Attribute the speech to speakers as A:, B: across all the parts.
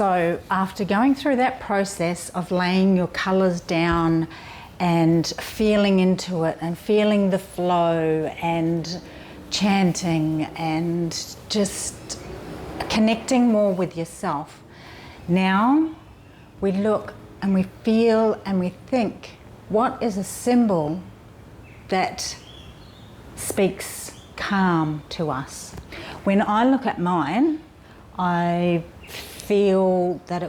A: So after going through that process of laying your colours down and feeling into it and feeling the flow and chanting and just connecting more with yourself, now we look and we feel and we think, what is a symbol that speaks calm to us? When I look at mine, I feel that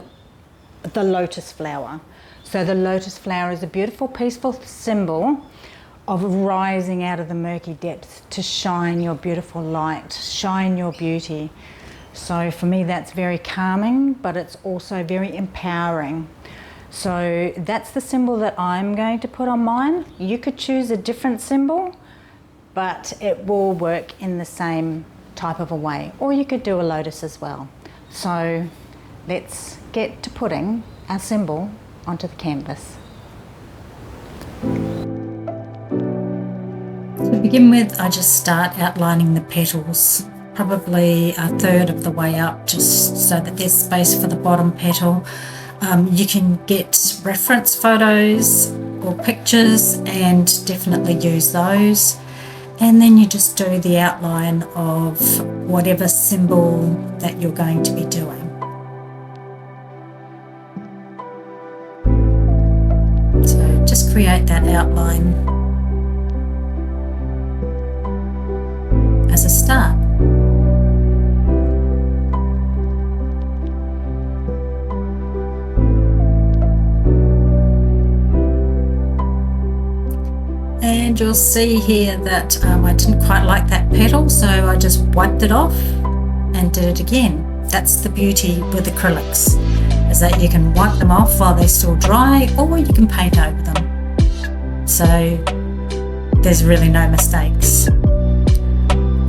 A: the lotus flower. So the lotus flower is a beautiful, peaceful symbol of rising out of the murky depths to shine your beautiful light, shine your beauty. So for me, that's very calming, but it's also very empowering. So that's the symbol that I'm going to put on mine. You could choose a different symbol, but it will work in the same type of a way. Or you could do a lotus as well. So let's get to putting our symbol onto the canvas.
B: To begin with, I just start outlining the petals, probably a third of the way up, just so that there's space for the bottom petal. You can get reference photos or pictures and definitely use those. And then you just do the outline of whatever symbol that you're going to be doing. So just create that outline as a start. And you'll see here that I didn't quite like that petal, so I just wiped it off and did it again. That's the beauty with acrylics, is that you can wipe them off while they're still dry, or you can paint over them. So there's really no mistakes.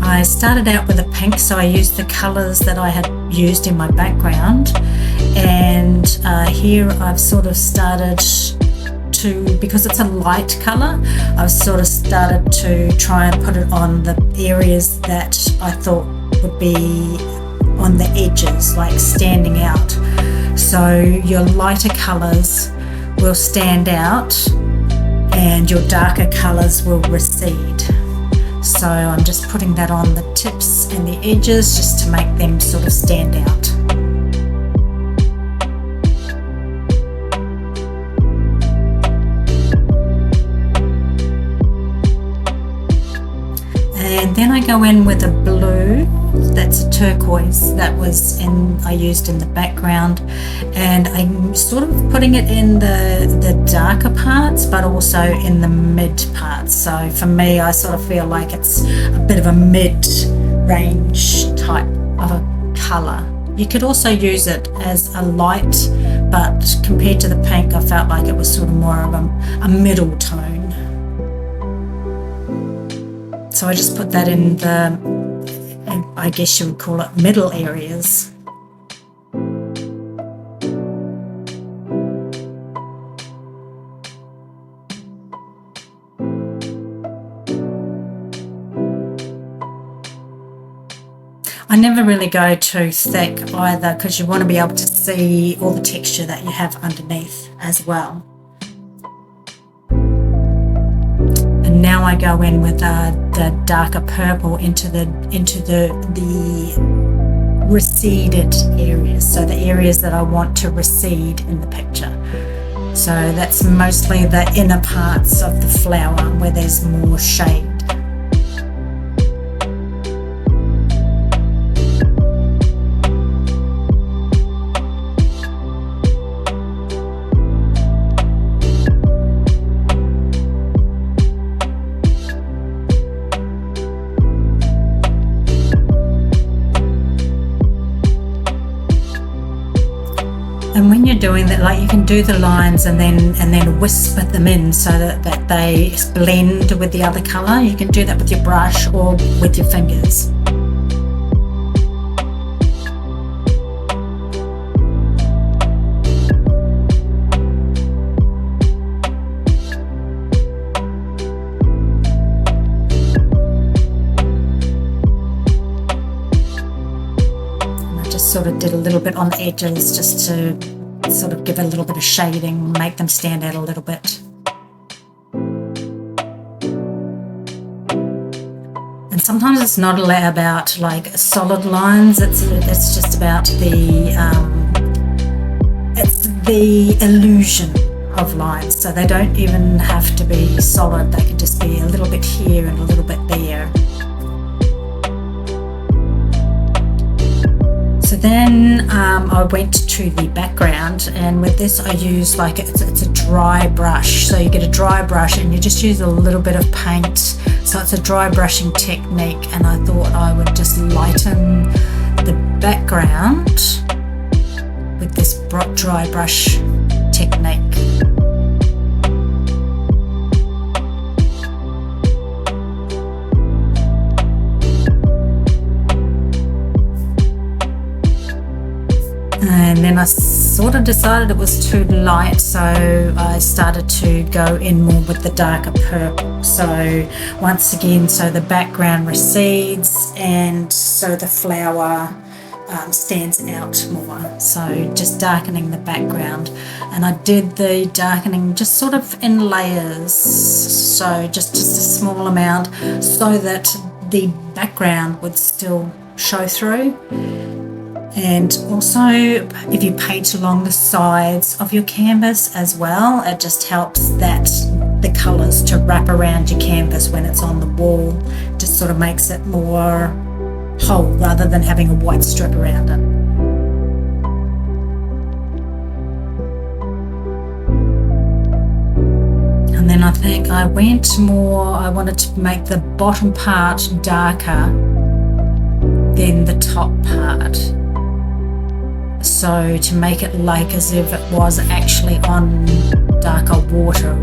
B: I started out with a pink, so I used the colours that I had used in my background, and here I've sort of started to, because it's a light colour, I've sort of started to try and put it on the areas that I thought would be on the edges, like standing out. So your lighter colours will stand out and your darker colours will recede. So I'm just putting that on the tips and the edges just to make them sort of stand out. And then I go in with a blue, that's a turquoise, that was I used in the background, and I'm sort of putting it in the darker parts but also in the mid parts. So for me, I sort of feel like it's a bit of a mid-range type of a colour. You could also use it as a light, but compared to the pink, I felt like it was sort of more of a middle tone. So I just put that in the, I guess you would call it, middle areas. I never really go too thick either, because you want to be able to see all the texture that you have underneath as well. And now I go in with the darker purple into the receded areas, so the areas that I want to recede in the picture. So that's mostly the inner parts of the flower where there's more shade. And when you're doing that, like, you can do the lines and then whisper them in so that they blend with the other colour. You can do that with your brush or with your fingers. sort of did a little bit on the edges just to sort of give a little bit of shading, make them stand out a little bit. And sometimes it's not about like solid lines, it's just about it's the illusion of lines. So they don't even have to be solid, they can just be a little bit here and a little bit there. So then I went to the background, and with this I use like it's a dry brush. So you get a dry brush and you just use a little bit of paint. So it's a dry brushing technique, and I thought I would just lighten the background with this dry brush technique. And then I sort of decided it was too light, so I started to go in more with the darker purple. So once again, so the background recedes and so the flower stands out more. So just darkening the background, and I did the darkening just sort of in layers, so just a small amount so that the background would still show through. And also, if you paint along the sides of your canvas as well, it just helps that the colours to wrap around your canvas when it's on the wall. Just sort of makes it more whole rather than having a white strip around it. And then I think I wanted to make the bottom part darker than the top part. So to make it like as if it was actually on darker water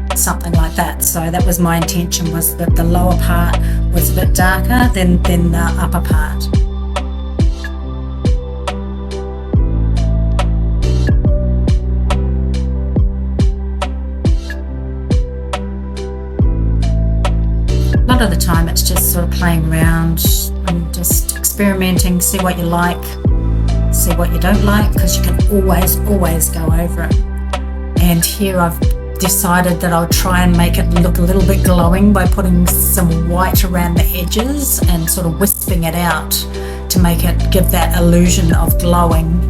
B: or something like that. So that was my intention, was that the lower part was a bit darker than the upper part. A lot of the time it's just sort of playing around and just experimenting, see what you like, see what you don't like, because you can always go over it. And here I've decided that I'll try and make it look a little bit glowing by putting some white around the edges and sort of wisping it out to make it give that illusion of glowing.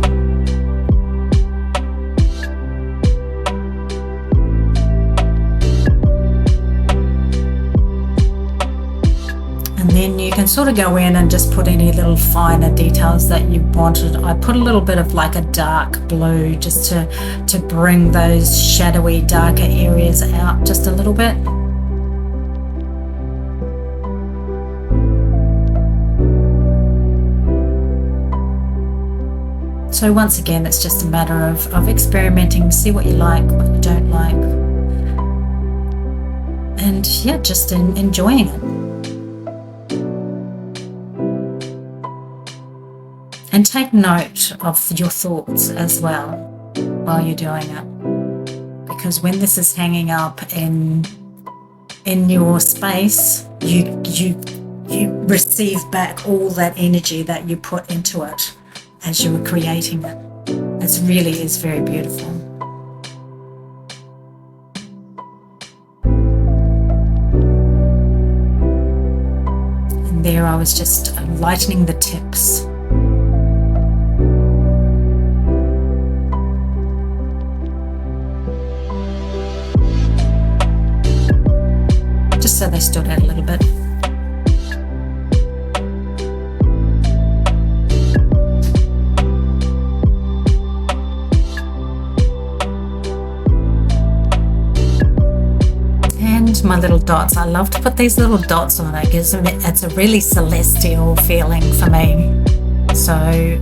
B: And then you can sort of go in and just put any little finer details that you wanted. I put a little bit of like a dark blue just to bring those shadowy, darker areas out just a little bit. So once again, it's just a matter of experimenting, see what you like, what you don't like. And yeah, just enjoying it. And take note of your thoughts as well while you're doing it, because when this is hanging up in your space, you receive back all that energy that you put into it as you were creating it. It really is very beautiful. And there I was just lightening the tips. Just so they stood out a little bit. And my little dots. I love to put these little dots on it. It's a really celestial feeling for me. So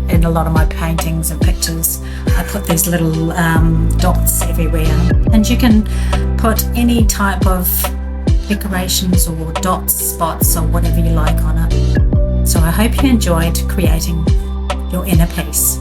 B: in a lot of my paintings and pictures, I put these little dots everywhere. And you can put any type of decorations or dots, spots, or whatever you like on it. So I hope you enjoyed creating your inner piece.